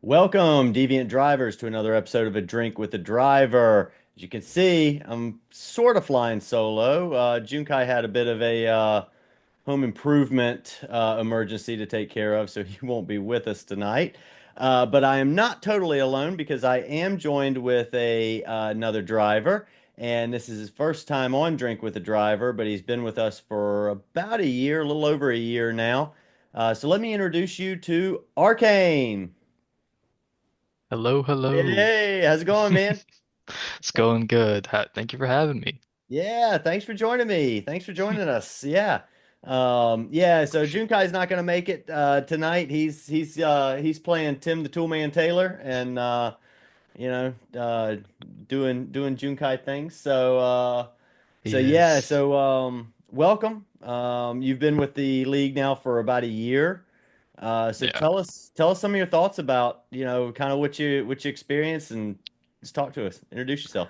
Welcome, deviant drivers, to another episode of A Drink with the Driver. As you can see, I'm sort of flying solo. Junkai had a bit of a home improvement emergency to take care of, so he won't be with us tonight. But I am not totally alone because I am joined with another driver, and this is his first time on Drink with the Driver, but he's been with us for about a year, a little over a year now. So let me introduce you to Arcane. Hello, hello. Hey, how's it going, man? It's going good. Thank you for having me. Yeah, thanks for joining me. Thanks for joining us. Yeah. So Appreciate Junkai's not gonna make it tonight. He's playing Tim the Toolman Taylor and you know, doing Junkai things. it. Yes. Welcome. You've been with the league now for about a year. So Yeah. tell us some of your thoughts about, kind of what you experienced and just talk to us. Introduce yourself.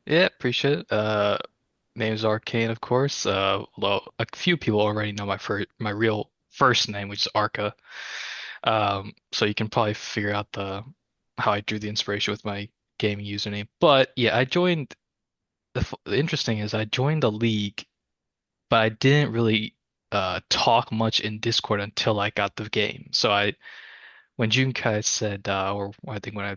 Yeah, appreciate it. Name's Arcane, of course. Although a few people already know my real first name, which is Arca. So you can probably figure out the how I drew the inspiration with my gaming username. But yeah, I joined the interesting is I joined the league, but I didn't really talk much in Discord until I got the game. So I when Junkai said, or I think when I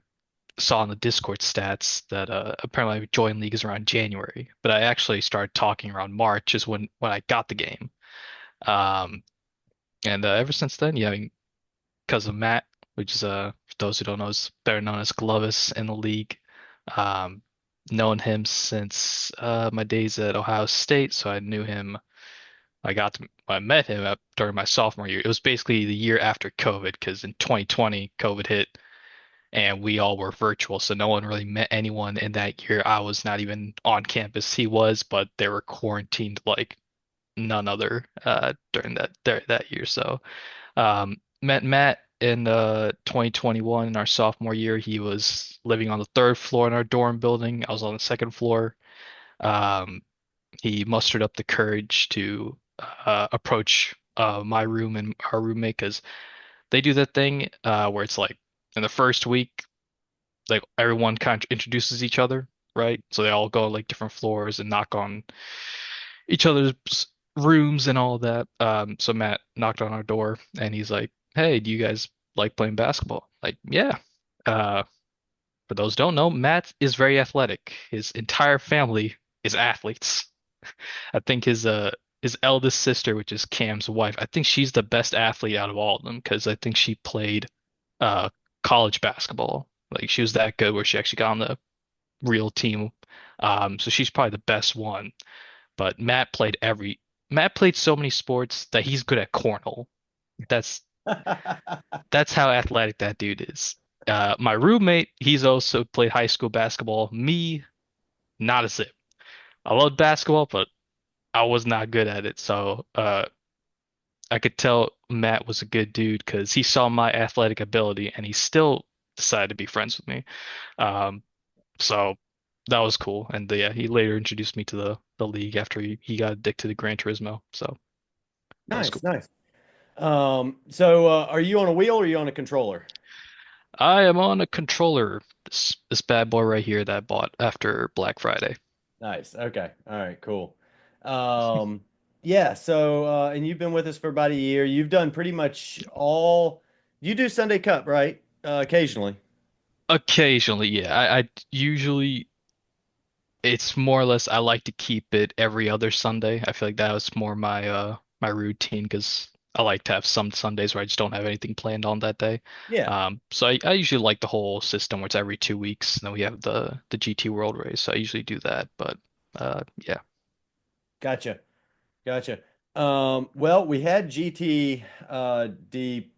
saw in the Discord stats that apparently I joined leagues around January, but I actually started talking around March is when I got the game. Um, and ever since then, yeah, I mean, because of Matt, which is for those who don't know, is better known as Glovis in the league. Um, known him since my days at Ohio State, so I knew him. I met him during my sophomore year. It was basically the year after COVID, because in 2020, COVID hit and we all were virtual, so no one really met anyone in that year. I was not even on campus. He was, but they were quarantined like none other during that year. So met Matt in 2021 in our sophomore year. He was living on the third floor in our dorm building. I was on the second floor. Um, he mustered up the courage to approach my room and our roommate because they do that thing where it's like in the first week like everyone kind of introduces each other, right? So they all go like different floors and knock on each other's rooms and all that. So Matt knocked on our door and he's like, "Hey, do you guys like playing basketball?" Like, yeah. Uh, for those who don't know, Matt is very athletic. His entire family is athletes. I think his eldest sister, which is Cam's wife, I think she's the best athlete out of all of them because I think she played uh college basketball. Like she was that good where she actually got on the real team. So she's probably the best one. But Matt played so many sports that he's good at cornhole. That's that's how athletic that dude is. My roommate, he's also played high school basketball. Me, not a zip. I loved basketball, but I was not good at it. So I could tell Matt was a good dude because he saw my athletic ability and he still decided to be friends with me. Um, So that was cool. And yeah, he later introduced me to the league after he got addicted to Gran Turismo. So that was Nice, cool. nice. Are you on a wheel or are you on a controller? I am on a controller, this bad boy right here that I bought after Black Friday. Nice. Okay. All right, cool. Um, yeah, and you've been with us for about a year. You've done pretty much all you do Sunday Cup, right? Occasionally. Occasionally, yeah. I usually it's more or less I like to keep it every other Sunday. I feel like that was more my routine because I like to have some Sundays where I just don't have anything planned on that day. Yeah, So I usually like the whole system where it's every 2 weeks, and then we have the GT World Race. So I usually do that, but yeah. gotcha. Gotcha. Well, we had GT D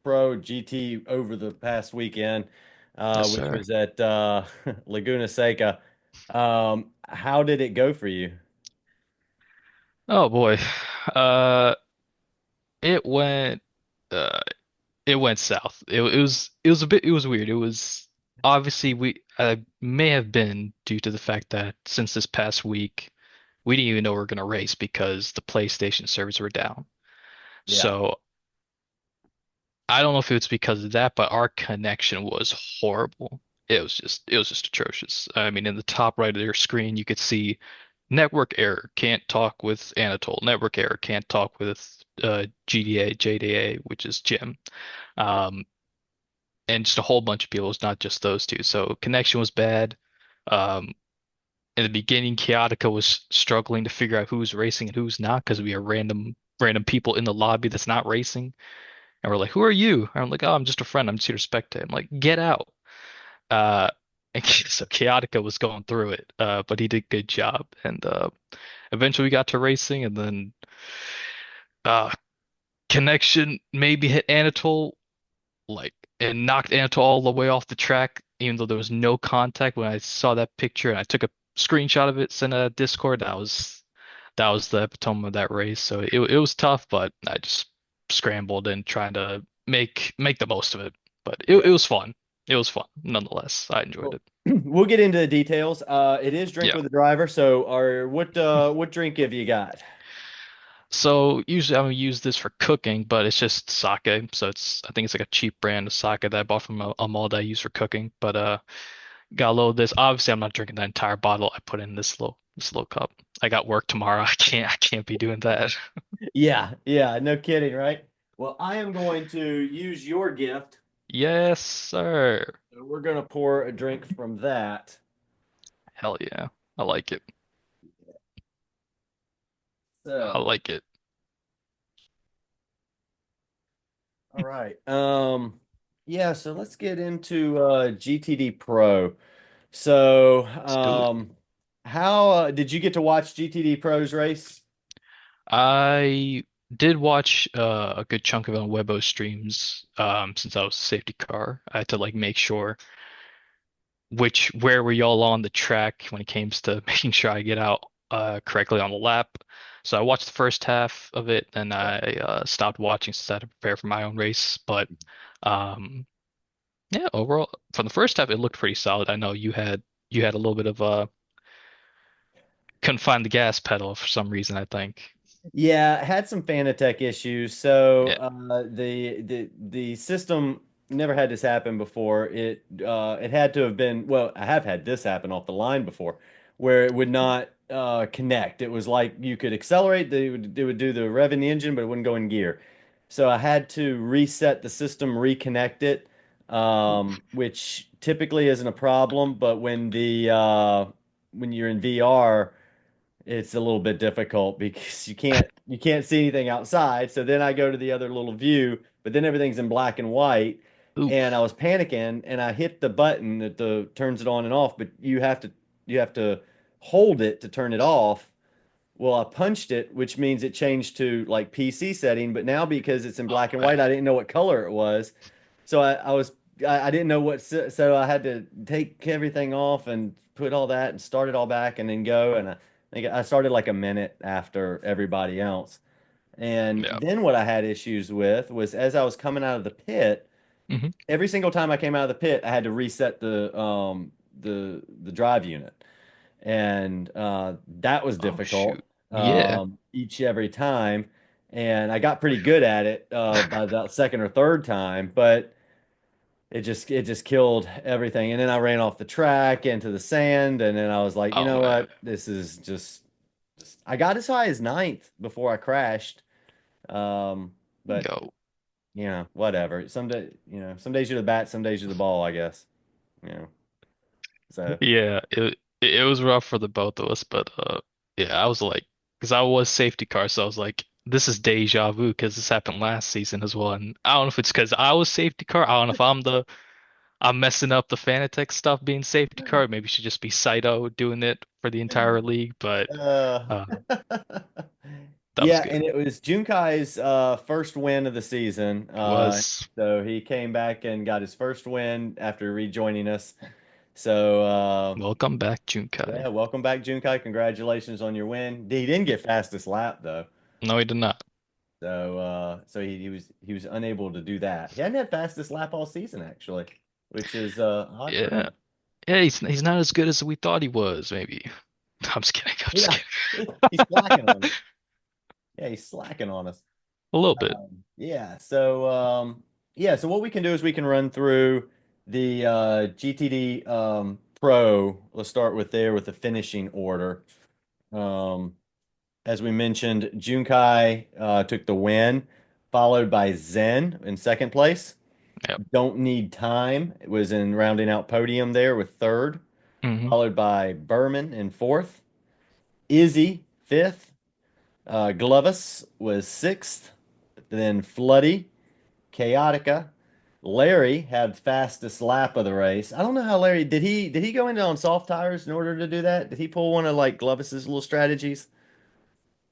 Pro GT over the past weekend, Yes, which sir. was at Laguna Seca. How did it go for you? Oh boy. Uh it went uh it went south. It was a bit it was weird. It was obviously we may have been due to the fact that since this past week we didn't even know we were gonna race because the PlayStation servers were down. Yeah. So I don't know if it's because of that, but our connection was horrible. It was just atrocious. I mean, in the top right of your screen, you could see network error, can't talk with Anatole. Network error, can't talk with GDA, JDA, which is Jim. Um, and just a whole bunch of people. It's not just those two. So connection was bad. Um, in the beginning, Chaotica was struggling to figure out who's racing and who's not because we are random people in the lobby that's not racing. And we're like, who are you? And I'm like, oh, I'm just a friend. I'm just here to spectate. I'm like, get out. Uh, and so Chaotica was going through it, but he did a good job. And eventually we got to racing, and then uh, connection maybe hit Anatole, like, and knocked Anatole all the way off the track, even though there was no contact. When I saw that picture and I took a screenshot of it, sent it out Discord, that was the epitome of that race. So it was tough, but I just scrambled and trying to make the most of it. But it Yeah. was fun. It was fun nonetheless. I enjoyed Well, it. we'll get into the details. It is drink Yeah. with a driver. So, what drink have you got? So usually I would use this for cooking, but it's just sake. So I think it's like a cheap brand of sake that I bought from a mall that I use for cooking. But got a little of this. Obviously, I'm not drinking the entire bottle. I put in this little cup. I got work tomorrow. I can't be doing that. Yeah, yeah, no kidding, right? Well, I am going to use your gift. Yes, sir. We're going to pour a drink from that. Hell yeah. I like it. I So, like it. all right. Yeah, so let's get into GTD Pro. So, Let's do it. how did you get to watch GTD Pro's race? I did watch a good chunk of it on Webo streams since I was a safety car. I had to like make sure where were y'all on the track when it came to making sure I get out correctly on the lap. So I watched the first half of it, and I stopped watching since I had to prepare for my own race. But um, yeah, overall, from the first half, it looked pretty solid. I know you had a little bit of couldn't find the gas pedal for some reason, I think. Yeah, had some Fanatec issues. So Yeah. the system never had this happen before. It had to have been, well, I have had this happen off the line before, where it would not connect. It was like you could accelerate, it would do the rev in the engine, but it wouldn't go in gear. So I had to reset the system, reconnect it, Oof. which typically isn't a problem, but when you're in VR it's a little bit difficult because you can't see anything outside. So then I go to the other little view, but then everything's in black and white. And I Oof. was panicking and I hit the button that the turns it on and off, but you have to hold it to turn it off. Well, I punched it, which means it changed to like PC setting, but now because it's in Oh black and white, man. I didn't know what color it was. So I didn't know so I had to take everything off and put all that and start it all back and then go. And I think I started like a minute after everybody else. And Yeah. then what I had issues with was as I was coming out of the pit, Hmm. every single time I came out of the pit, I had to reset the drive unit. And that was Oh shoot. difficult Yeah. each every time. And I got pretty good at it by the second or third time, but it just killed everything. And then I ran off the track into the sand, and then I was like, you Oh know man. what? This is just I got as high as ninth before I crashed. Um, but Yo. whatever. Some days you're the bat, some days you're the ball, I guess. You know. So Yeah, it was rough for the both of us, but yeah, I was like, because I was safety car, so I was like, this is deja vu because this happened last season as well, and I don't know if it's because I was safety car. I don't know if I'm messing up the Fanatec stuff being safety car. Maybe it should just be Saito doing it for the entire league, but uh uh, that was yeah, good. and it was Junkai's first win of the season. It was. So he came back and got his first win after rejoining us. So Welcome back, Junkai. yeah, welcome back, Junkai. Congratulations on your win. He didn't get fastest lap though. No, he did not. So he was unable to do that. He hadn't had fastest lap all season actually, which is odd for Yeah, him. yeah, he's not as good as we thought he was. Maybe. I'm just kidding. I'm just Yeah, he's slacking on us. Yeah, he's slacking on us. a little bit. Yeah, so Yeah, so what we can do is we can run through the GTD Pro. Let's start with there with the finishing order. Um, as we mentioned, Junkai took the win, followed by Zen in second place. Yep. Don't Need Time was in rounding out podium there with third, Hmm. followed by Berman in fourth, Izzy fifth, Glovis was sixth, then Floody, Chaotica. Larry had fastest lap of the race. I don't know how Larry did he go into on soft tires in order to do that? Did he pull one of like Glovis's little strategies?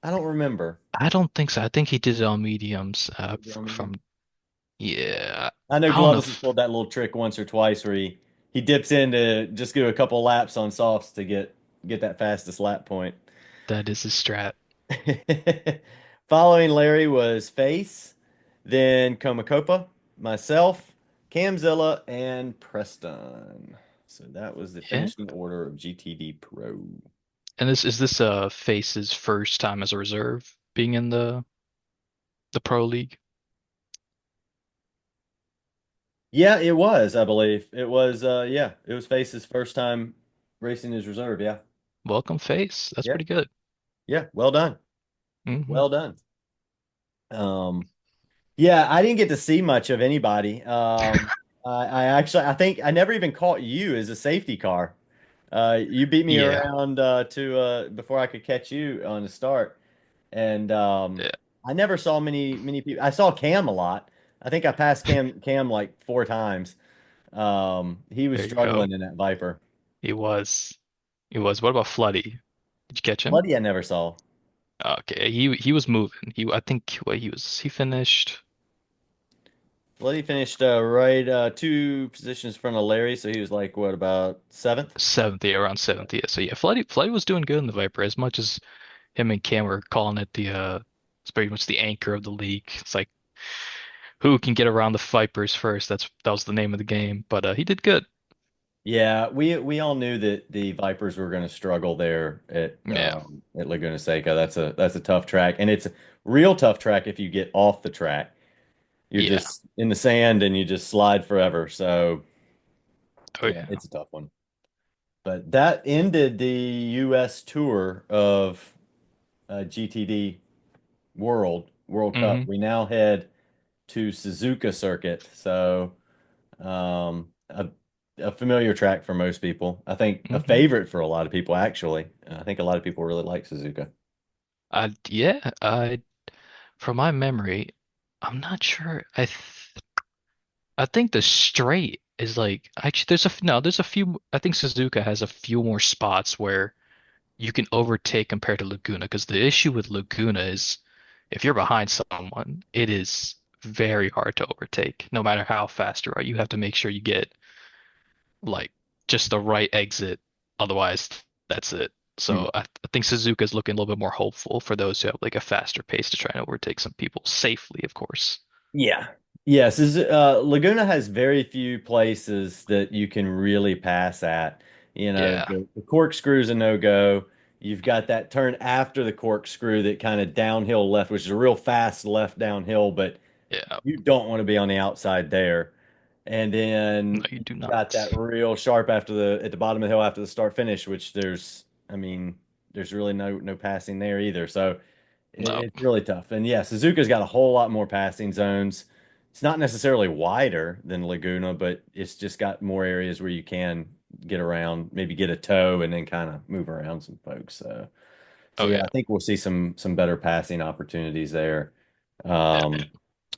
I don't remember. I don't think so. I think he did it on mediums. Did he on medium? From yeah, I know I don't know Glovis has if pulled that little trick once or twice where he dips in to just do a couple laps on softs to get that fastest lap point. that is his strat. Following Larry was Face, then Komakopa, myself, Camzilla, and Preston. So that was the Yeah. finishing order of GTD Pro. And this is this Face's first time as a reserve being in the pro league. Yeah, it was, I believe. It was yeah, it was Face's first time racing his reserve. Yeah. Welcome, Face. That's Yeah. pretty good. Yeah, well done. Hmm. Well done. Um Yeah, I didn't get to see much of anybody. I actually I think I never even caught you as a safety car. You beat me Yeah. around to before I could catch you on the start, and Yeah. I never saw many people. I saw Cam a lot. I think I passed Cam like four times. He was There you go. struggling in that Viper. He was. He was. What about Floody? Did you catch him? Bloody I never saw. Okay. He was moving. I think what he finished Bloody finished right two positions in front of Larry, so he was like what about seventh? seventh, yeah, around seventh. Yeah. So yeah, Floody was doing good in the Viper as much as him and Cam were calling it it's pretty much the anchor of the league. It's like who can get around the Vipers first. That was the name of the game. But he did good. Yeah, we all knew that the Vipers were going to struggle there Yeah. at Laguna Seca. That's a tough track, and it's a real tough track if you get off the track. You're Yeah. just in the sand and you just slide forever. So Oh yeah, yeah. it's a tough one. But that ended the U.S. tour of GTD World Cup. Hmm. We now head to Suzuka Circuit. So Um, a, a familiar track for most people. I think a Hmm. favorite for a lot of people, actually. I think a lot of people really like Suzuka. Yeah. I From my memory, I'm not sure. I think the straight is like actually there's a few. I think Suzuka has a few more spots where you can overtake compared to Laguna because the issue with Laguna is if you're behind someone, it is very hard to overtake no matter how fast you are. You have to make sure you get like just the right exit. Otherwise, that's it. Hmm. So I think Suzuka is looking a little bit more hopeful for those who have like a faster pace to try and overtake some people safely, of course. Yeah. Yes, Laguna has very few places that you can really pass at. You know, Yeah, the corkscrew's a no-go. You've got that turn after the corkscrew that kind of downhill left, which is a real fast left downhill, but yeah. you don't want to be on the outside there. And No, then you you've do got not. that real sharp after the at the bottom of the hill after the start finish, which I mean, there's really no passing there either. So No. it's really tough. And yeah, Suzuka's got a whole lot more passing zones. It's not necessarily wider than Laguna, but it's just got more areas where you can get around, maybe get a tow and then kind of move around some folks. So Oh yeah, yeah. I think we'll see some better passing opportunities there. Yeah. Um,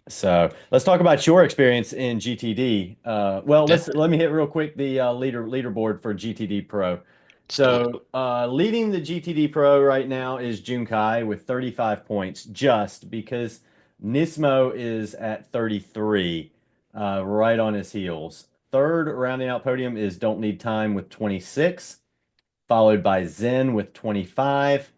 so let's talk about your experience in GTD. Well, Yeah. let me hit real quick the leaderboard for GTD Pro. Let's do it. So leading the GTD Pro right now is Junkai with 35 points, just because Nismo is at 33, right on his heels. Third, rounding out podium is Don't Need Time with 26, followed by Zen with 25.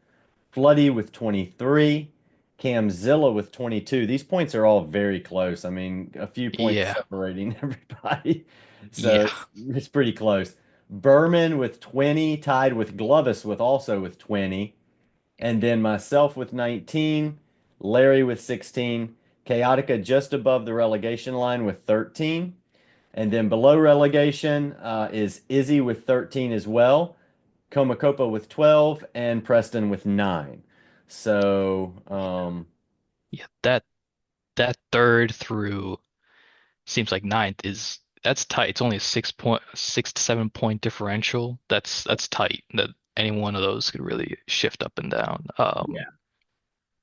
Floody with 23, Camzilla with 22. These points are all very close. I mean, a few points Yeah. separating everybody. So Yeah. it's pretty close. Berman with 20, tied with Glovis with also with 20. And then myself with 19, Larry with 16, Chaotica just above the relegation line with 13. And then below relegation is Izzy with 13 as well, Comacopa with 12, and Preston with 9. So, Yeah, that third through seems like ninth is that's tight. It's only a 6 to 7 point differential. That's tight. That any one of those could really shift up and down. yeah.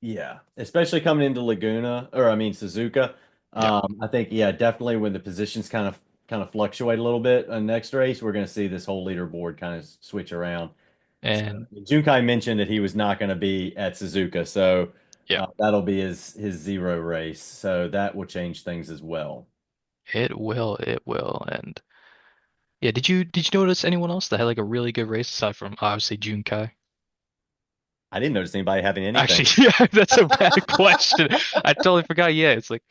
Yeah, especially coming into Laguna, or I mean Suzuka. Yeah. I think yeah, definitely when the positions kind of fluctuate a little bit on next race, we're going to see this whole leaderboard kind of switch around. So And Junkai mentioned that he was not going to be at Suzuka, so yeah, that'll be his zero race. So that will change things as well. it will. And yeah, did you notice anyone else that had like a really good race aside from obviously Junkai? I didn't notice anybody having anything. Actually, yeah, that's a bad question. I totally forgot. Yeah, it's like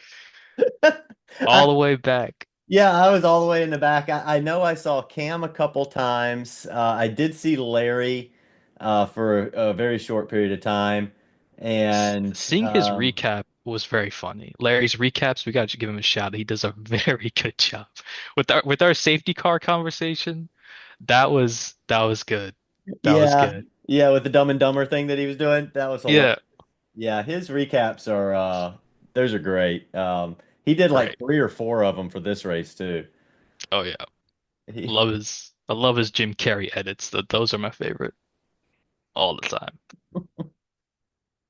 I, all the way back. yeah, I was all the way in the back. I know I saw Cam a couple times. I did see Larry for a very short period of time. And Seeing his recap was very funny. Larry's recaps, we got to give him a shout. He does a very good job with our safety car conversation. That was good. That was yeah, good. yeah, with the Dumb and Dumber thing that he was doing, that was hilarious. Yeah, Yeah, his recaps are those are great. He did like great. three or four of them for this race too. Oh yeah, He, I love his Jim Carrey edits. Those are my favorite all the time.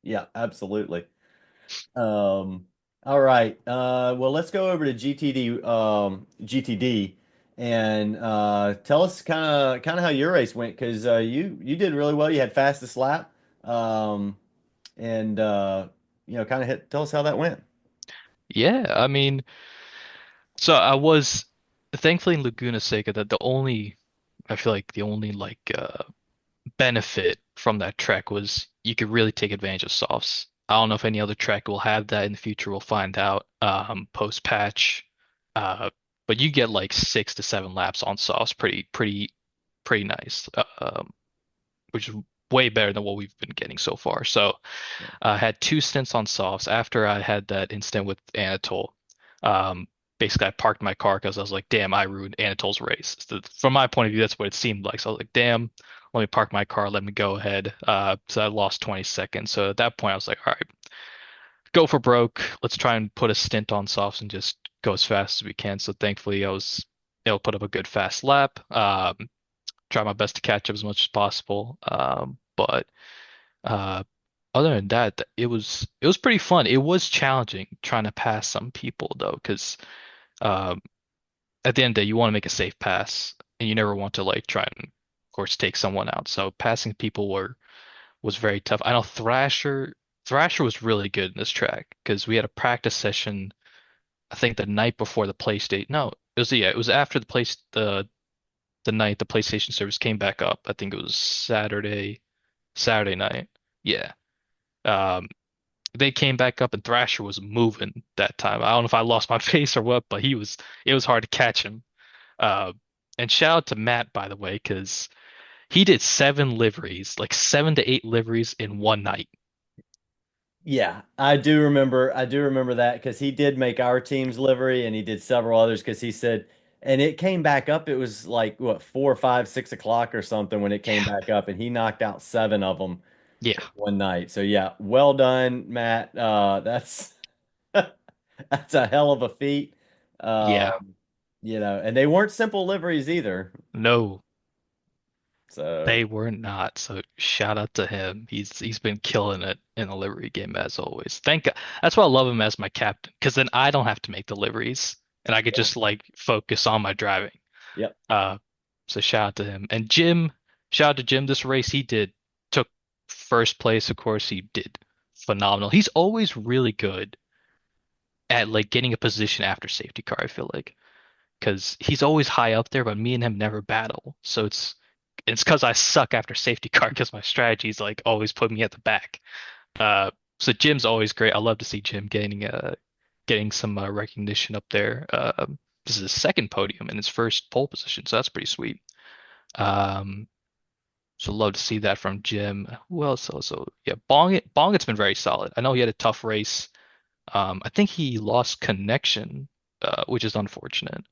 yeah, absolutely. All right. Well, let's go over to GTD, and tell us kind of how your race went because you did really well. You had fastest lap, um, and kind of hit. Tell us how that went. Yeah, I mean, so I was thankfully in Laguna Seca that I feel like the only like benefit from that track was you could really take advantage of softs. I don't know if any other track will have that in the future. We'll find out post patch. But you get like 6 to 7 laps on softs, pretty nice. Which is way better than what we've been getting so far. So I had two stints on softs after I had that incident with Anatole. Um, Basically, I parked my car because I was like, damn, I ruined Anatole's race. So from my point of view, that's what it seemed like. So I was like, damn, let me park my car, let me go ahead. So I lost 20 seconds. So at that point, I was like, all right, go for broke. Let's try and put a stint on softs and just go as fast as we can. So thankfully, I was able to put up a good fast lap. Try my best to catch up as much as possible. But uh, other than that, it was pretty fun. It was challenging trying to pass some people though, because um, at the end of the day, you want to make a safe pass, and you never want to like try and, of course, take someone out. So passing people was very tough. I know Thrasher was really good in this track because we had a practice session. I think the night before the PlayStation. No, it was after the night the PlayStation service came back up. I think it was Saturday night. Yeah. Um, they came back up and Thrasher was moving that time. I don't know if I lost my pace or what, but it was hard to catch him. Uh, and shout out to Matt, by the way, because he did 7 liveries, like 7 to 8 liveries in one night. Yeah, I do remember. I do remember that because he did make our team's livery, and he did several others because he said, and it came back up. It was like what 4 or 5, 6 o'clock or something when it came Yeah. back up, and he knocked out seven of them Yeah. in one night. So yeah, well done, Matt. That's that's a hell of a feat. Yeah. And they weren't simple liveries either. No, So they were not. So shout out to him. He's been killing it in the livery game as always. Thank God. That's why I love him as my captain, because then I don't have to make the liveries and I could yeah, just like focus on my driving. yep, Uh, so shout out to him. And Jim, shout out to Jim. This race he took first place. Of course, he did phenomenal. He's always really good at like getting a position after safety car, I feel like, because he's always high up there, but me and him never battle. So it's because I suck after safety car because my strategy's like always put me at the back. Uh, so Jim's always great. I love to see Jim getting some recognition up there. This is his second podium and his first pole position, so that's pretty sweet. Um, so love to see that from Jim. Who else? Also, yeah, Bongit's been very solid. I know he had a tough race I think he lost connection, which is unfortunate.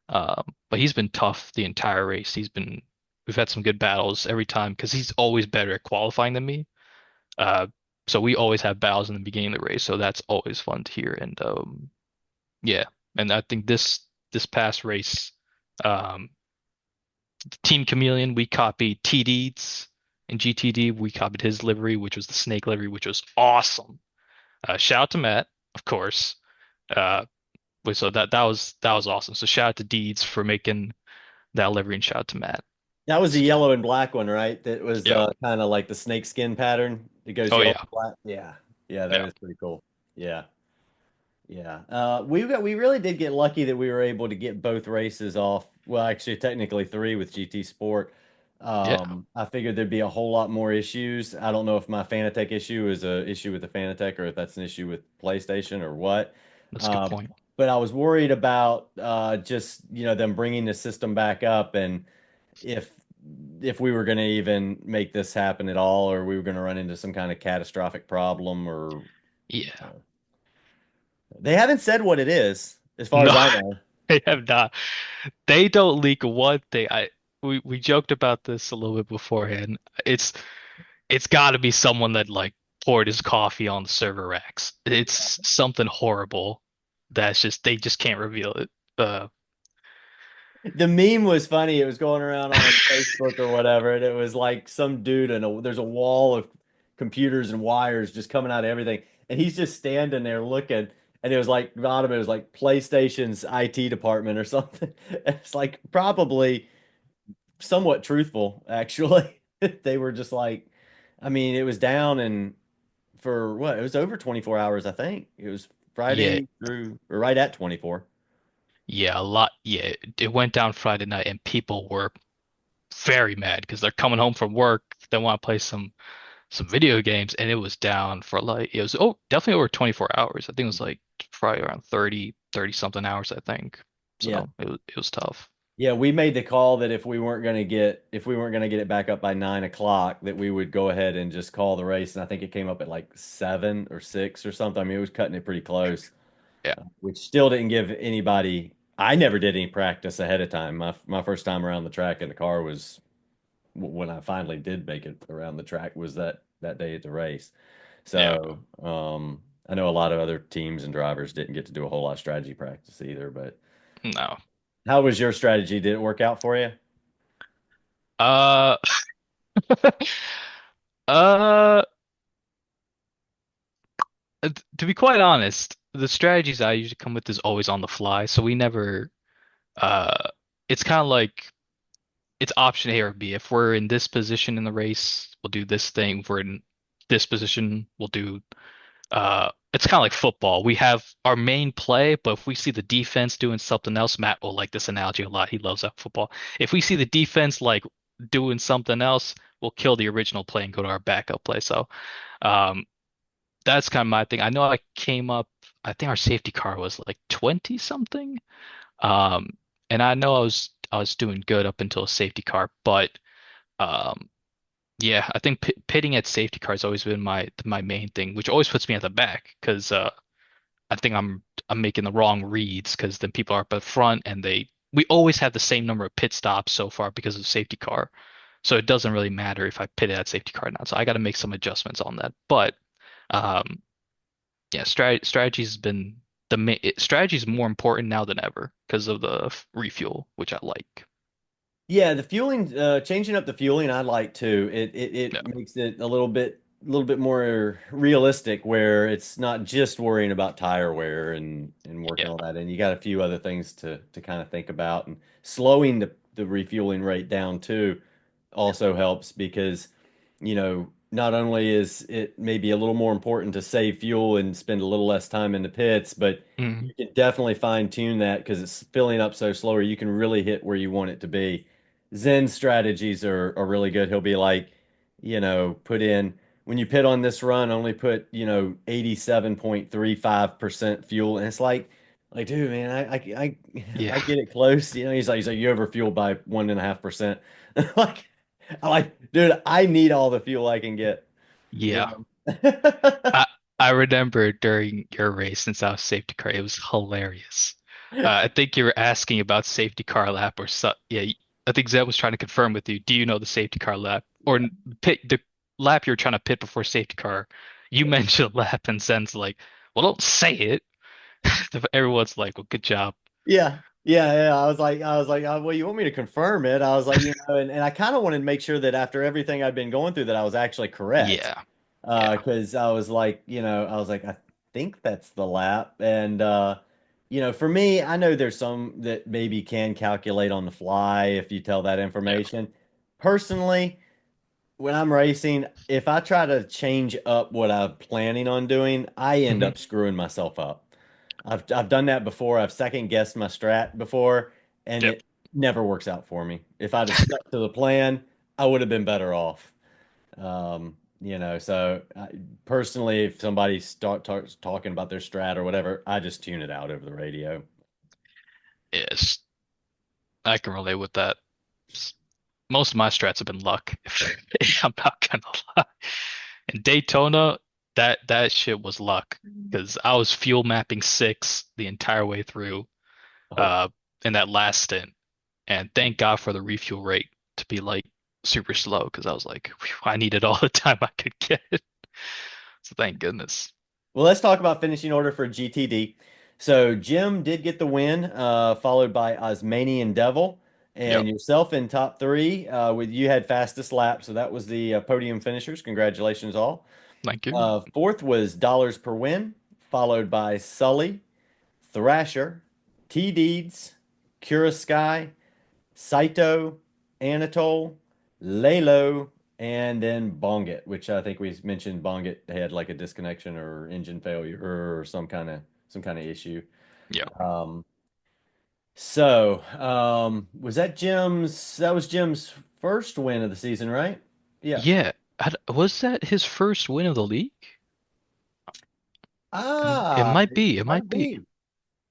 But he's been tough the entire race. We've had some good battles every time because he's always better at qualifying than me. Uh, so we always have battles in the beginning of the race, so that's always fun to hear. And yeah, and I think this past race, um, Team Chameleon, we copied TD's in GTD. We copied his livery, which was the snake livery, which was awesome. Shout out to Matt, of course. Uh, so that was awesome. So shout out to Deeds for making that livery, and shout out to Matt. That was the So, yellow and black one, right? That was yeah. kind of like the snake skin pattern. It goes Oh yellow yeah. and black. Yeah. Yeah, that Yeah. is pretty cool. Yeah. Yeah. We really did get lucky that we were able to get both races off. Well, actually, technically three with GT Sport. Yeah. I figured there'd be a whole lot more issues. I don't know if my Fanatec issue is a issue with the Fanatec or if that's an issue with PlayStation or what. That's a good Uh, point. but I was worried about just them bringing the system back up and if we were going to even make this happen at all, or we were going to run into some kind of catastrophic problem, or Yeah. they haven't said what it is, as far as No, I know. they have not. They don't leak one thing. We joked about this a little bit beforehand. It's got to be someone that like poured his coffee on the server racks. It's something horrible that's just they just can't reveal it. The meme was funny. It was going around on Facebook or whatever, and it was like some dude and there's a wall of computers and wires just coming out of everything, and he's just standing there looking. And it was like bottom, it was like PlayStation's IT department or something. It's like probably somewhat truthful, actually. They were just like, I mean, it was down and for what? It was over 24 hours, I think. It was Yeah, Friday through or right at 24. yeah, a lot. Yeah, it went down Friday night, and people were very mad because they're coming home from work. They want to play some video games, and it was down for like it was definitely over 24 hours. I think it was like probably around 30 something hours, I think. Yeah. So it was tough. Yeah, we made the call that if we weren't gonna get it back up by 9 o'clock, that we would go ahead and just call the race. And I think it came up at like 7 or 6 or something. I mean, it was cutting it pretty close, Yeah, which still didn't give anybody. I never did any practice ahead of time. My first time around the track in the car was when I finally did make it around the track was that day at the race. yeah. So I know a lot of other teams and drivers didn't get to do a whole lot of strategy practice either. But No. how was your strategy? Did it work out for you? Uh, uh, to be quite honest, the strategies I usually come with is always on the fly. So we never, uh, it's kind of like it's option A or B. If we're in this position in the race, we'll do this thing. If we're in this position, we'll do it's kind of like football. We have our main play, but if we see the defense doing something else, Matt will like this analogy a lot. He loves that football. If we see the defense like doing something else, we'll kill the original play and go to our backup play. So um, that's kind of my thing. I know I came up, I think our safety car was like 20 something. Um, and I know I was doing good up until a safety car, but um, yeah, I think pitting at safety car has always been my main thing, which always puts me at the back because I think I'm making the wrong reads because then people are up at front and we always have the same number of pit stops so far because of safety car. So it doesn't really matter if I pit at safety car now. So I got to make some adjustments on that. But um, yeah, strategy has been strategy is more important now than ever because of the refuel, which I like. Yeah, the fueling, changing up the fueling, I like too. Yeah, It makes it a little bit more realistic, where it's not just worrying about tire wear and working yeah, on that, and you got a few other things to kind of think about, and slowing the refueling rate down too also helps because not only is it maybe a little more important to save fuel and spend a little less time in the pits, but mm, you can definitely fine tune that because it's filling up so slower. You can really hit where you want it to be. Zen's strategies are really good. He'll be like, put in when you pit on this run, only put, 87.35% fuel. And it's like, dude, man, I yeah, get it close. He's like, you overfueled by 1.5%. Like, dude, I need all the fuel I can get, you yeah. know? I I remember during your race, since I was safety car, it was hilarious. I think you were asking about safety car lap or so. Yeah, I think Zeb was trying to confirm with you. Do you know the safety car lap or Yeah. pit the lap you're trying to pit before safety car? You mentioned lap, and Zen's like, "Well, don't say it." Everyone's like, "Well, good job." Yeah. Yeah. I was like, well, you want me to confirm it? I was like, and I kind of wanted to make sure that after everything I'd been going through that I was actually correct. Yeah, yeah, Because I was like, I was like, I think that's the lap. And for me, I know there's some that maybe can calculate on the fly if you tell that yeah. information. Personally, when I'm racing, if I try to change up what I'm planning on doing, I end Hmm. up screwing myself up. I've done that before. I've second guessed my strat before, and Yep. it never works out for me. If I'd have stuck to the plan, I would have been better off. So personally, if somebody starts talking about their strat or whatever, I just tune it out over the radio. Yes, I can relate with that. Most of my strats have been luck, if I'm not gonna lie. In Daytona, that shit was luck because I was fuel mapping six the entire way through Oh, uh in that last stint, and thank God for the refuel rate to be like super slow because I was like, "Phew, I needed all the time I could get." So thank goodness. well, let's talk about finishing order for GTD. So Jim did get the win, followed by Osmanian Devil, Yep, and yourself in top three. With you had fastest lap, so that was the podium finishers. Congratulations, all. thank you. Fourth was Dollars per Win, followed by Sully, Thrasher, T Deeds, Cura Sky, Saito, Anatole, Lalo, and then Bongit, which I think we mentioned Bongit had like a disconnection or engine failure or some kind of issue. Yeah, Um, that was Jim's first win of the season, right? Yeah. yeah. Was that his first win of the league? It Ah, might it be. It might might be. be.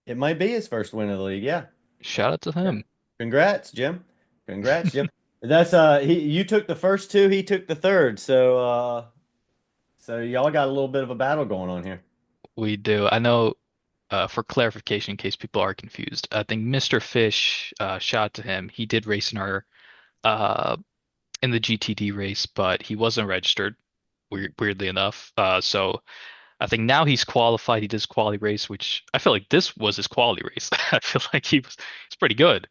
It might be his first win of the league. Yeah. Shout out to Yeah. him. Congrats, Jim. Congrats, Jim. That's you took the first two, he took the third. So y'all got a little bit of a battle going on here. We do. I know. For clarification, in case people are confused, I think Mr. Fish, shout out to him. He did race uh, in the GTD race, but he wasn't registered, weirdly enough. So I think now he's qualified. He does quality race, which I feel like this was his quality race. I feel like he's pretty good.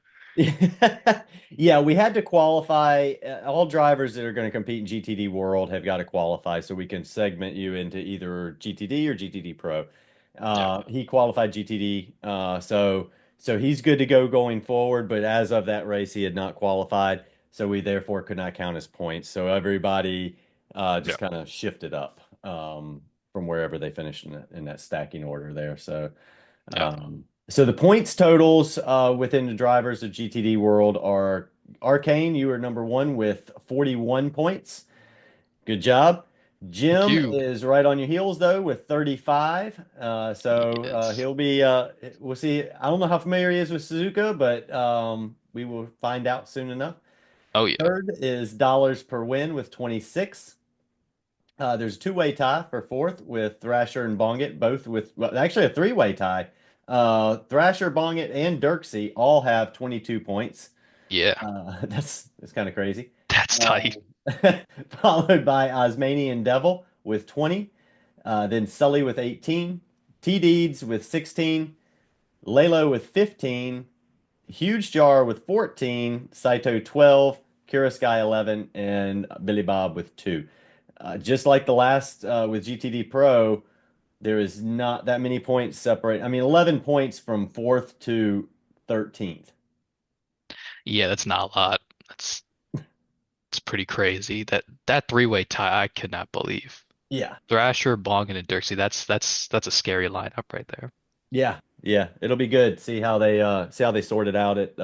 Yeah, we had to qualify. All drivers that are going to compete in GTD World have got to qualify, so we can segment you into either GTD or GTD Pro. Yeah, He qualified GTD, so he's good to go going forward. But as of that race, he had not qualified, so we therefore could not count his points. So everybody yeah, just kind of shifted up from wherever they finished in that stacking order there. yeah. So the points totals within the drivers of GTD World are Arcane, you are number one with 41 points. Good job. Thank Jim you. is right on your heels though with 35. Yes. He'll be we'll see. I don't know how familiar he is with Suzuka, but we will find out soon enough. Oh yeah. Third is Dollars per Win with 26. There's a two-way tie for fourth with Thrasher and Bongit, both with well, actually a three-way tie. Thrasher, Bongit, and Dirksey all have 22 points. Yeah. That's kind of crazy. That's tight. Uh, Followed by Osmanian Devil with 20, then Sully with 18, T Deeds with 16, Lalo with 15, Huge Jar with 14, Saito 12, Sky 11, and Billy Bob with 2. Just like the last with GTD Pro, there is not that many points separate. I mean, 11 points from fourth to 13th. Yeah, that's not a lot. That's it's pretty crazy. That three-way tie, I could not believe. Yeah. Thrasher, Bongan, and Dirksey. That's a scary lineup right there. Yeah. Yeah. It'll be good. See how they sort it out at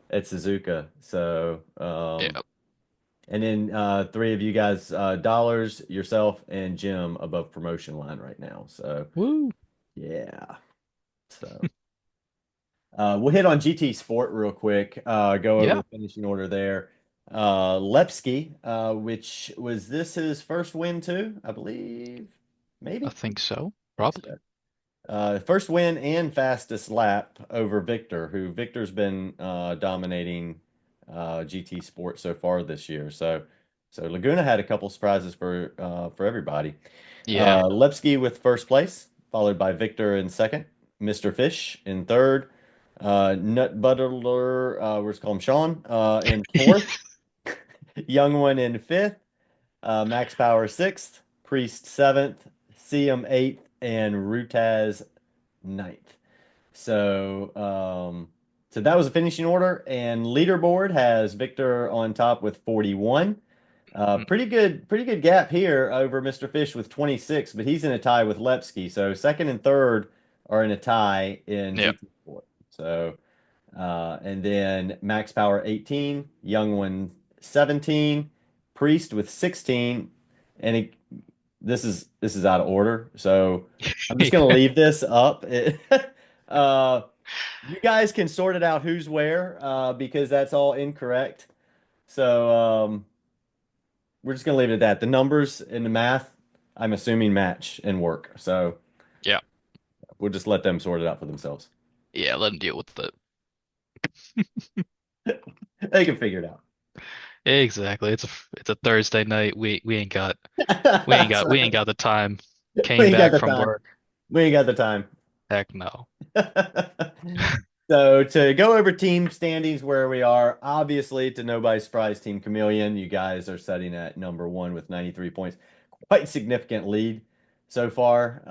Suzuka. Yeah. And then three of you guys, Dollars, yourself, and Jim above promotion line right now. So Woo. yeah. So we'll hit on GT Sport real quick. Go over Yeah. the finishing order there. Lepsky, which was this his first win too, I believe. I maybe. think so. I think Probably. so. First win and fastest lap over Victor, who Victor's been dominating GT Sport so far this year. So Laguna had a couple surprises for everybody. Yeah. Lepsky with first place, followed by Victor in second, Mr. Fish in third, Nut Butler, we're just call him Sean, in fourth, Young One in fifth, Max Power sixth, Priest seventh, Siam eighth, and Rutaz ninth. So, so that was the finishing order, and leaderboard has Victor on top with 41. Mm, Pretty good gap here over Mr. Fish with 26, but he's in a tie with Lepsky. So second and third are in a tie in yeah. GT Sport. So, and then Max Power 18, Young One 17, Priest with 16, and this is out of order. So I'm just gonna leave this up. Uh, you guys can sort it out who's where, because that's all incorrect. So we're just gonna leave it at that. The numbers and the math, I'm assuming match and work. So Yeah. we'll just let them sort it out for themselves. Yeah. Let him deal with it. They can figure it out. Exactly. It's a Thursday night. We ain't got That's we ain't right. got the time. We Came ain't got back the from time. work. We ain't got the time. Heck no. So to go over team standings where we are, obviously to nobody's surprise, Team Chameleon, you guys are sitting at number one with 93 points. Quite significant lead so far.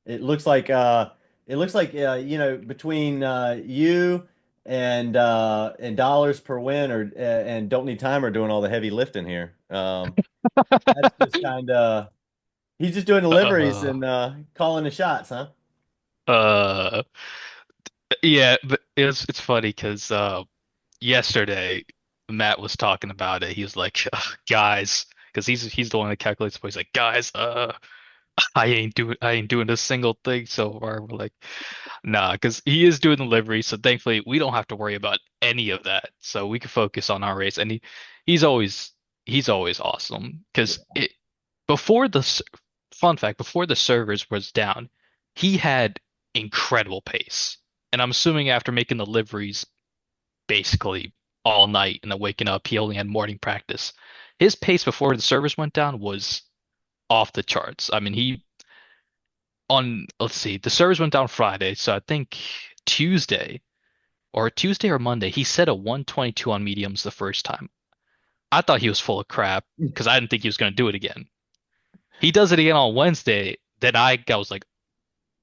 It looks like between you and dollars per win or and don't need time are doing all the heavy lifting here. That's just kind of he's just doing deliveries Uh, and calling the shots, huh? uh, yeah, but it's funny because yesterday Matt was talking about it. He was like, guys, because he's the one that calculates points. Like, guys, I ain't doing a single thing so far. We're like, nah, because he is doing the livery, so thankfully we don't have to worry about any of that. So we can focus on our race, and he's always he's always awesome because it before the s- fun fact before the servers was down, he had incredible pace, and I'm assuming after making the liveries basically all night and then waking up, he only had morning practice. His pace before the servers went down was off the charts. I mean, he on let's see, the servers went down Friday, so I think Tuesday Tuesday or Monday, he set a 122 on mediums the first time. I thought he was full of crap because I didn't think he was going to do it again. He does it again on Wednesday. Then I was like,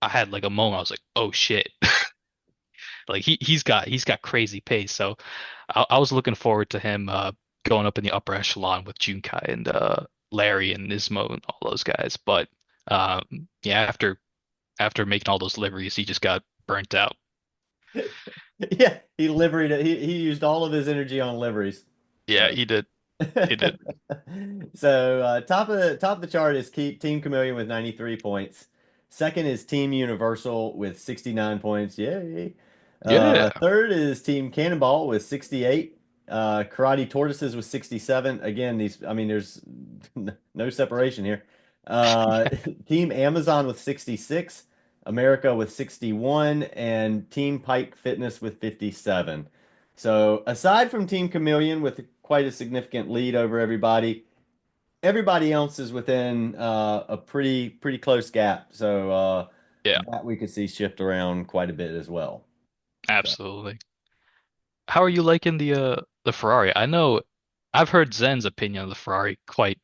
I had like a moment. I was like, oh shit, like he's got crazy pace. So I was looking forward to him going up in the upper echelon with Junkai and Larry and Nismo and all those guys. But yeah, after making all those liveries, he just got burnt out. Yeah, he liveried it. He used all of his energy on liveries. Yeah, So he did. He did. so top of the chart is Team Chameleon with 93 points. Second is Team Universal with 69 points. Yay. Yeah. Third is Team Cannonball with 68. Karate Tortoises with 67. Again, I mean, there's no separation here. Uh, Team Amazon with 66. America with 61, and Team Pike Fitness with 57. So aside from Team Chameleon with quite a significant lead over everybody, everybody else is within a pretty close gap. So Yeah, that we could see shift around quite a bit as well. So absolutely. How are you liking the Ferrari? I know I've heard Zen's opinion of the Ferrari quite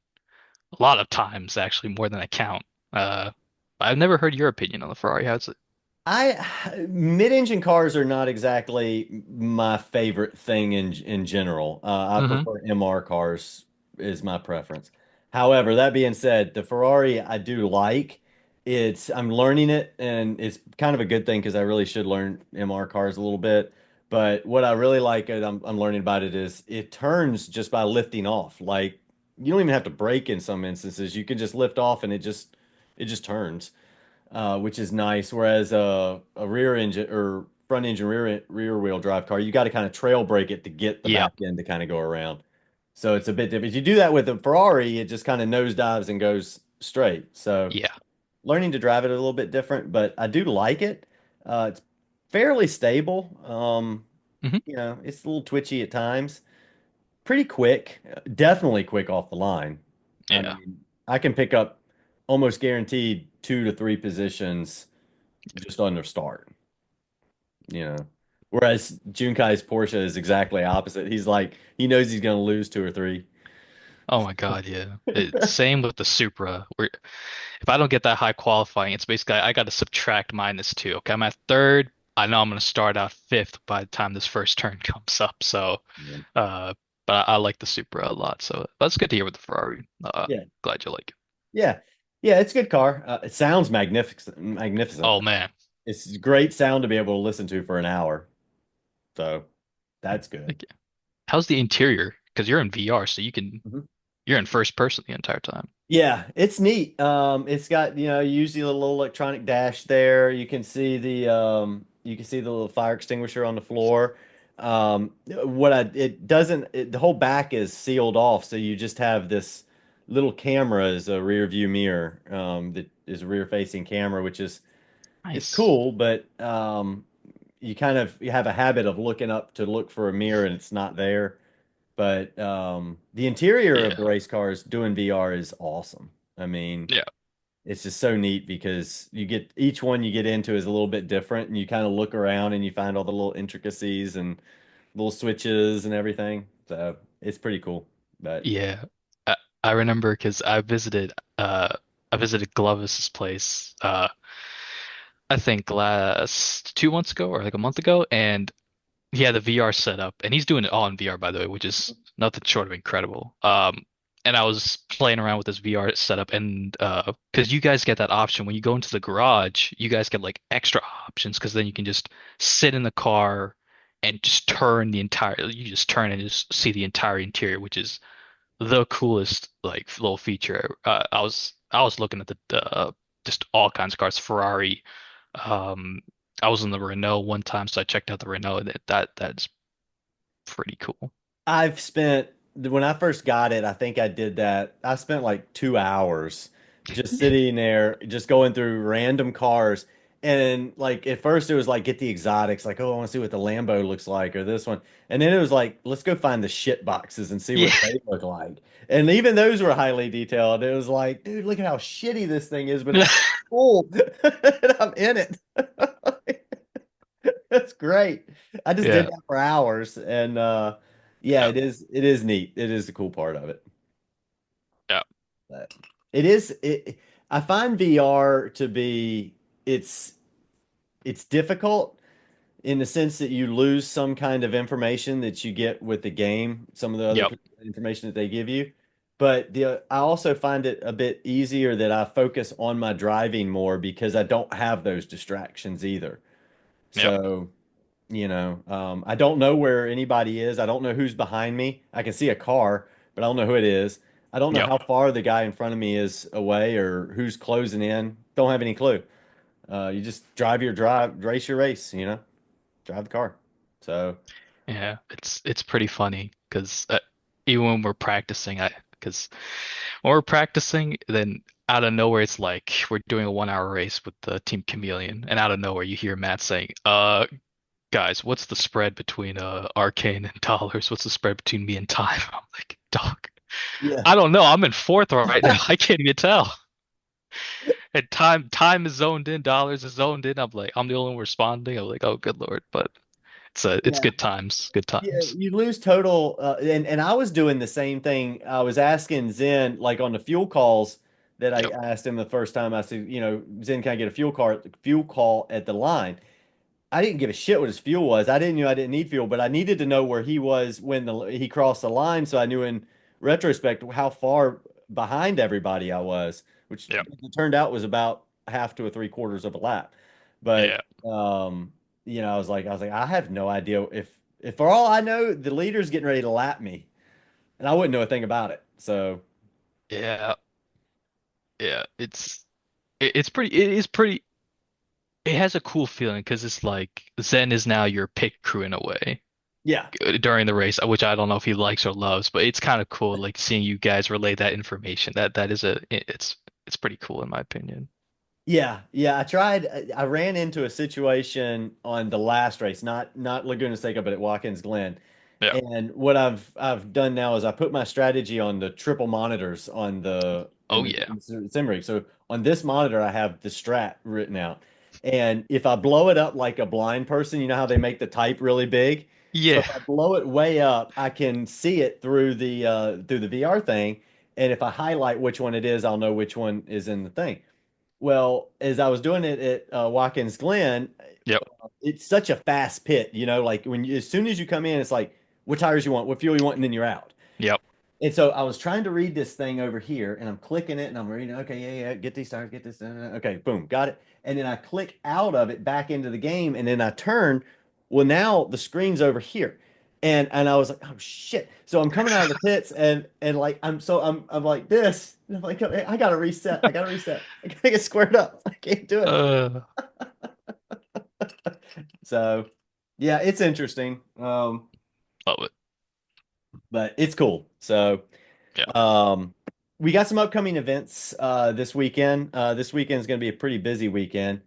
a lot of times, actually, more than I count. Uh, I've never heard your opinion on the Ferrari. How's it? I mid-engine cars are not exactly my favorite thing in general. I Hmm. prefer MR cars is my preference. However, that being said, the Ferrari I do like. I'm learning it and it's kind of a good thing because I really should learn MR cars a little bit. But what I really like I'm learning about it is it turns just by lifting off. Like you don't even have to brake in some instances. You can just lift off and it just turns, which is nice. Whereas a rear engine or front engine rear wheel drive car, you got to kind of trail brake it to get the Yeah, back end to kind of go around. So it's a bit different. If you do that with a Ferrari, it just kind of nosedives and goes straight. So Yeah. learning to drive it a little bit different, but I do like it. It's fairly stable. Hmm. It's a little twitchy at times. Pretty quick, definitely quick off the line. I Yeah. mean, I can pick up almost guaranteed 2 to 3 positions just on their start, you know. Whereas Junkai's Porsche is exactly opposite. He's like, he knows he's going to lose 2 or 3. Oh my God, yeah. Same with the Supra. Where if I don't get that high qualifying, it's basically I got to subtract -2. Okay, I'm at third. I know I'm going to start out fifth by the time this first turn comes up. So, Yeah. uh, but I like the Supra a lot. So that's good to hear with the Ferrari. Yeah. Glad you like it. Yeah. Yeah, it's a good car. It sounds magnificent, magnificent. Oh man, It's great sound to be able to listen to for an hour. So that's good. like, how's the interior? Because you're in VR, so Mhm. you're in first person the entire time. Yeah, it's neat. It's got, usually a little electronic dash there. You can see the little fire extinguisher on the floor. The whole back is sealed off, so you just have this little camera as a rear view mirror, that is a rear facing camera, which is it's Nice. cool, but you have a habit of looking up to look for a mirror and it's not there. But the interior of Yeah. the race cars doing VR is awesome. I mean, Yeah. it's just so neat because each one you get into is a little bit different, and you kind of look around and you find all the little intricacies and little switches and everything. So it's pretty cool. But Yeah. I, I remember because I visited Glovis's place I think last 2 months ago or like a month ago, and he had the VR set up, and he's doing it all in VR, by the way, which is nothing short of incredible. And I was playing around with this VR setup, and because you guys get that option when you go into the garage, you guys get like extra options because then you can just sit in the car and just you just turn and just see the entire interior, which is the coolest like little feature. I was looking at the just all kinds of cars, Ferrari. Um, I was in the Renault one time, so I checked out the Renault, and that's pretty cool. when I first got it, I think I did that. I spent like 2 hours just sitting there, just going through random cars. And like at first it was like get the exotics, like, oh, I want to see what the Lambo looks like or this one. And then it was like, let's go find the shit boxes and see Yeah, what they look like. And even those were highly detailed. It was like, dude, look at how shitty this thing is, but it's so cool. And I'm in it. That's great. I just did yeah, that for hours, and yeah, yeah, it is neat. It is the cool part of it. yeah, But I find VR to be it's it's difficult in the sense that you lose some kind of information that you get with the game, some of the other yep, information that they give you. But I also find it a bit easier that I focus on my driving more because I don't have those distractions either. yep, So I don't know where anybody is. I don't know who's behind me. I can see a car, but I don't know who it is. I don't know yep. how far the guy in front of me is away or who's closing in. Don't have any clue. You just race your race, drive the car. So, Yeah, it's pretty funny because even when we're practicing, I because when we're practicing, then out of nowhere it's like we're doing a 1 hour race with the Team Chameleon, and out of nowhere you hear Matt saying, guys, what's the spread between Arcane and dollars? What's the spread between me and time?" I'm like, dog, yeah. I don't know. I'm in fourth right now. I can't even tell. And time is zoned in, dollars is zoned in. I'm like, I'm the only one responding. I'm like, oh, good Lord. But it's Yeah. good times. Good Yeah, times. you lose total, and I was doing the same thing. I was asking Zen, like on the fuel calls that I Yep. asked him the first time. I said, Zen, can I get a fuel call at the line? I didn't give a shit what his fuel was. I didn't know I didn't need fuel, but I needed to know where he was when he crossed the line, so I knew in retrospect how far behind everybody I was, which Yep. it turned out was about half to a 3/4 of a lap. But Yeah. I was like, I have no idea if for all I know, the leader's getting ready to lap me, and I wouldn't know a thing about it. So Yeah. Yeah. It's pretty. It is pretty. It has a cool feeling because it's like Zen is now your pit crew in a way yeah, during the race, which I don't know if he likes or loves, but it's kind of cool like seeing you guys relay that information. That is it's pretty cool in my opinion. Yeah, yeah. I tried. I ran into a situation on the last race, not Laguna Seca, but at Watkins Glen. Yeah. And what I've done now is I put my strategy on the triple monitors on the Oh yeah. in the sim rig. So on this monitor, I have the strat written out. And if I blow it up like a blind person, you know how they make the type really big. So Yeah. if I blow it way up, I can see it through the VR thing. And if I highlight which one it is, I'll know which one is in the thing. Well, as I was doing it at Watkins Glen, Yep. it's such a fast pit, like as soon as you come in, it's like, what tires you want, what fuel you want, and then you're out. Yep. And so I was trying to read this thing over here, and I'm clicking it, and I'm reading, okay, yeah, yeah, get these tires, get this, okay, boom, got it. And then I click out of it back into the game, and then I turn. Well, now the screen's over here, and I was like, oh shit. So I'm coming out of the pits, and like I'm like this, and I'm like, I gotta reset, I gotta reset, I gotta get squared up, I can't do it. Uh, So yeah, it's interesting, love it. but it's cool. So. Yeah. Um, we got some upcoming events this weekend. This weekend is going to be a pretty busy weekend.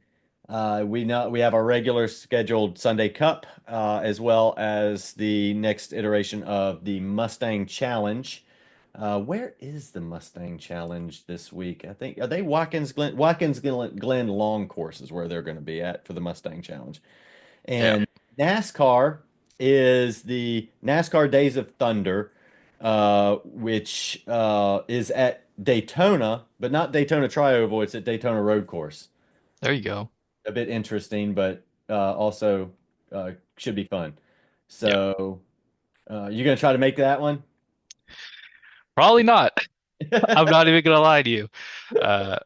We know we have our regular scheduled Sunday Cup, as well as the next iteration of the Mustang Challenge. Where is the Mustang Challenge this week? I think are they Watkins Glen Long Course is where they're going to be at for the Mustang Challenge. Yeah. And NASCAR is the NASCAR Days of Thunder, which is at Daytona, but not Daytona Trioval. It's at Daytona Road Course. There you go. A bit interesting, but also should be fun. Yeah. So, you gonna try to make that one? Probably not. I'm not even gonna lie to you. Uh,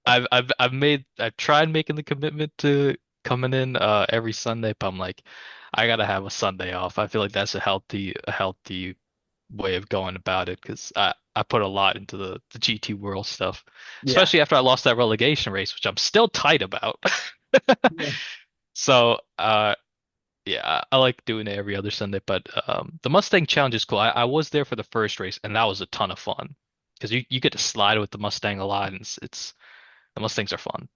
I've tried making the commitment to coming in every Sunday, but I'm like, I gotta have a Sunday off. I feel like that's a healthy way of going about it because I put a lot into the GT World stuff, Yeah. especially after I lost that relegation race, which I'm still tight about. Yeah. So yeah, I like doing it every other Sunday, but the Mustang Challenge is cool. I was there for the first race, and that was a ton of fun because you get to slide with the Mustang a lot, and it's the Mustangs are fun.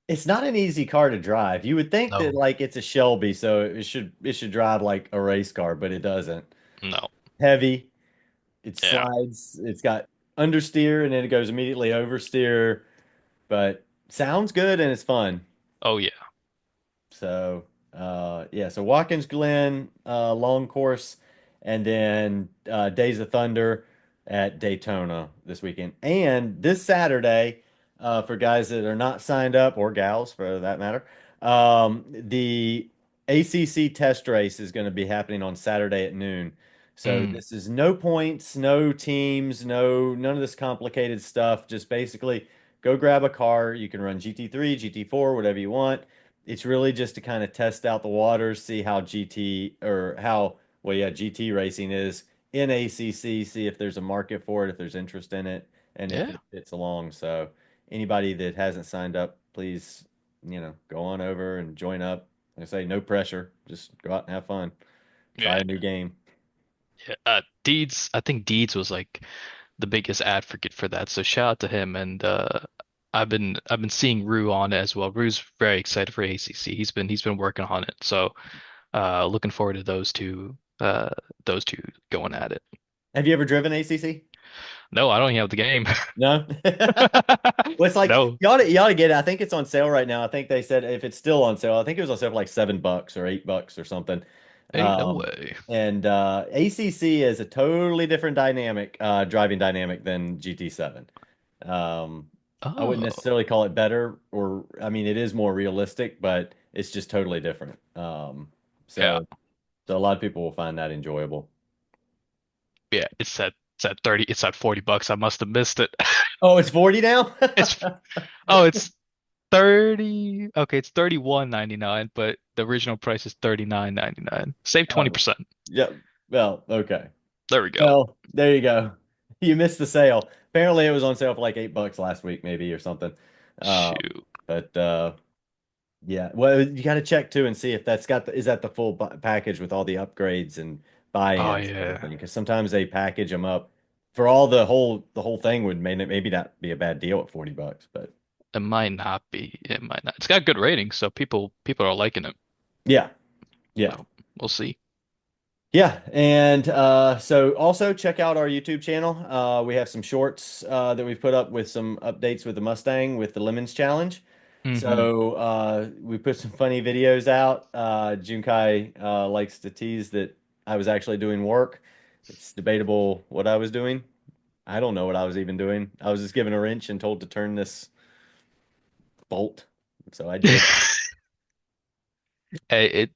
It's not an easy car to drive. You would think that No, like it's a Shelby, so it should drive like a race car, but it doesn't. no, Heavy. It yeah, slides. It's got understeer and then it goes immediately oversteer, but sounds good and it's fun. oh yeah, So, yeah, so Watkins Glen, long course, and then Days of Thunder at Daytona this weekend. And this Saturday, for guys that are not signed up, or gals for that matter, the ACC test race is going to be happening on Saturday at noon. So mm, this is no points, no teams, none of this complicated stuff. Just basically go grab a car. You can run GT3, GT4, whatever you want. It's really just to kind of test out the waters, see how GT racing is in ACC, see if there's a market for it, if there's interest in it, and if yeah, it fits along. So anybody that hasn't signed up, please, go on over and join up. Like I say, no pressure. Just go out and have fun. Try yeah, a new game. yeah. Deeds, I think Deeds was like the biggest advocate for that, so shout out to him. And I've been seeing Rue on it as well. Rue's very excited for ACC. He's been working on it, so looking forward to those two going at it. Have you ever driven ACC? No, I don't even have the game. No. Well, it's like No, you ought to get it. I think it's on sale right now. I think they said if it's still on sale, I think it was on sale for like $7 or $8 or something. ain't no Um, way. and ACC is a totally different dynamic, driving dynamic than GT7. I wouldn't Oh, necessarily call it better, or I mean, it is more realistic, but it's just totally different. yeah, So, so a lot of people will find that enjoyable. yeah. It's at 30. It's at $40. I must have missed it. Oh, it's 40 now? It's oh, it's 30. Okay, it's 31.99, but the original price is 39.99. Save Oh, 20%. yeah. Well, okay. There we go. Well, there you go. You missed the sale. Apparently, it was on sale for like $8 last week, maybe or something. Um, Shoot. but yeah, well, you got to check too and see if is that the full package with all the upgrades and Oh buy-ins and yeah. everything. Because sometimes they package them up. For all the whole thing would maybe not be a bad deal at $40, but It might not be. It might not. It's got good ratings, so people are liking it. yeah, yeah. So we'll see. Yeah, and so also check out our YouTube channel. We have some shorts that we've put up with some updates with the Mustang with the Lemons Challenge. Hmm. So we put some funny videos out. Junkai likes to tease that I was actually doing work. It's debatable what I was doing. I don't know what I was even doing. I was just given a wrench and told to turn this bolt. So I did, Hey, it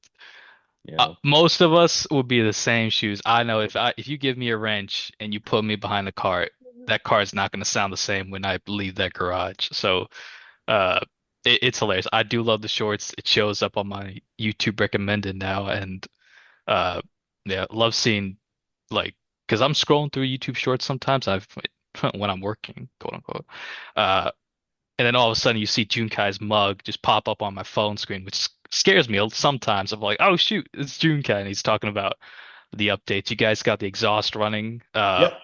you know. most of us would be the same shoes. I know if you give me a wrench and you put me behind the car, that car is not going to sound the same when I leave that garage. So uh, it's hilarious. I do love the shorts. It shows up on my YouTube recommended now, and uh, yeah, love seeing like because I'm scrolling through YouTube shorts sometimes. I've when I'm working, quote unquote. Uh, and then all of a sudden you see Junkai's mug just pop up on my phone screen, which scares me sometimes. I'm like, oh shoot, it's Junkai, and he's talking about the updates. You guys got the exhaust running, Yep.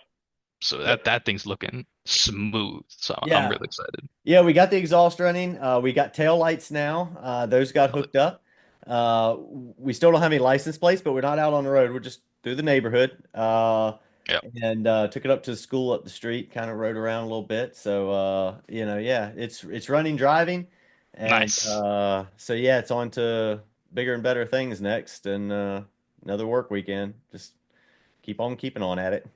so Yep. that thing's looking smooth. So I'm Yeah. really excited. Yeah, we got the exhaust running. We got tail lights now. Those got Love it. hooked up. We still don't have any license plates, but we're not out on the road. We're just through the neighborhood. Yeah, And took it up to the school up the street, kind of rode around a little bit. So yeah, it's running, driving, and nice. so yeah, it's on to bigger and better things next, and another work weekend. Just keep on keeping on at it.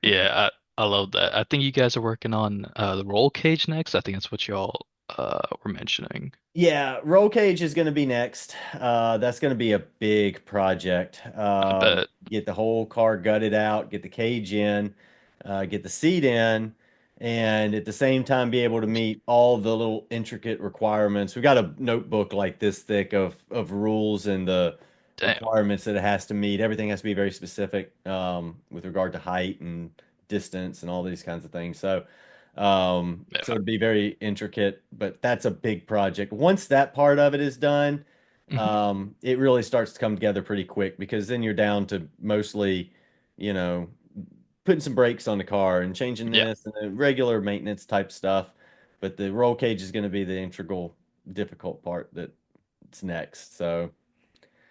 Yeah, I love that. I think you guys are working on the roll cage next. I think that's what y'all were mentioning. Yeah, roll cage is going to be next. That's going to be a big project. I bet. Get the whole car gutted out, get the cage in, get the seat in, and at the same time be able to meet all the little intricate requirements. We got a notebook like this thick of rules and the Damn. requirements that it has to meet. Everything has to be very specific with regard to height and distance and all these kinds of things. So Yeah. it'd be very intricate, but that's a big project. Once that part of it is done, Mhm. it really starts to come together pretty quick because then you're down to mostly, you know, putting some brakes on the car and changing Yeah. this and the regular maintenance type stuff. But the roll cage is going to be the integral, difficult part that's next. So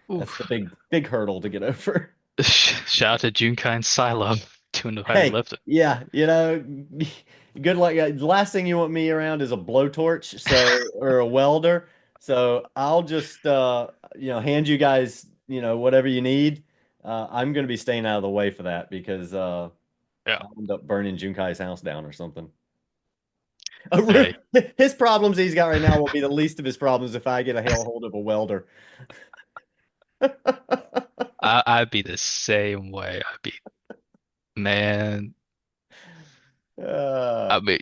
that's the Oof. big hurdle to get over. Shout out to Junkai and Silo doing the heavy Hey, lifting. yeah, good luck. The last thing you want me around is a blowtorch, so or a welder. So I'll just hand you guys, whatever you need. I'm gonna be staying out of the way for that because Yeah. I'll end up burning Junkai's house down or something. Hey, His problems he's got right now will be the least of his problems if I get a hold of a welder. I'd be the same way. Man, Uh, I mean,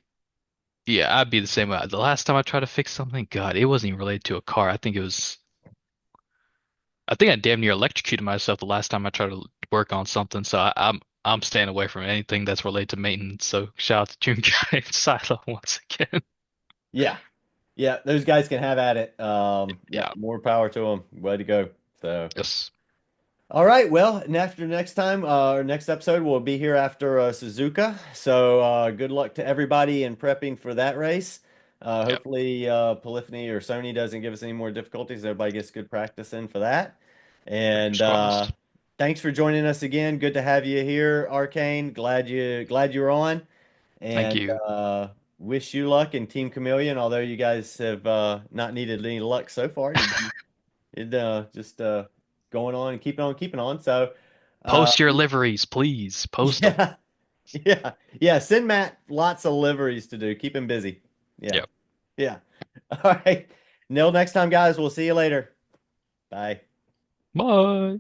yeah, I'd be the same way. The last time I tried to fix something, God, it wasn't even related to a car. I think I damn near electrocuted myself the last time I tried to work on something. So I'm staying away from anything that's related to maintenance. So shout out to Junkai and Silo once again. yeah, yeah, those guys can have at it. Yeah, Yeah. more power to them. Way to go. So. Yes. All right. Well, and after next time, our next episode, we'll be here after Suzuka. So good luck to everybody in prepping for that race. Yep. Hopefully, Polyphony or Sony doesn't give us any more difficulties. Everybody gets good practice in for that. Fingers And crossed. thanks for joining us again. Good to have you here, Arcane. Glad you were on. Thank And you. wish you luck in Team Chameleon. Although you guys have not needed any luck so far, just going on and keeping on. So, uh, Post your liveries, please. Post them. yeah, yeah, yeah. Send Matt lots of liveries to do. Keep him busy. Yeah, Yep. yeah. All right. Until next time, guys. We'll see you later. Bye. Bye.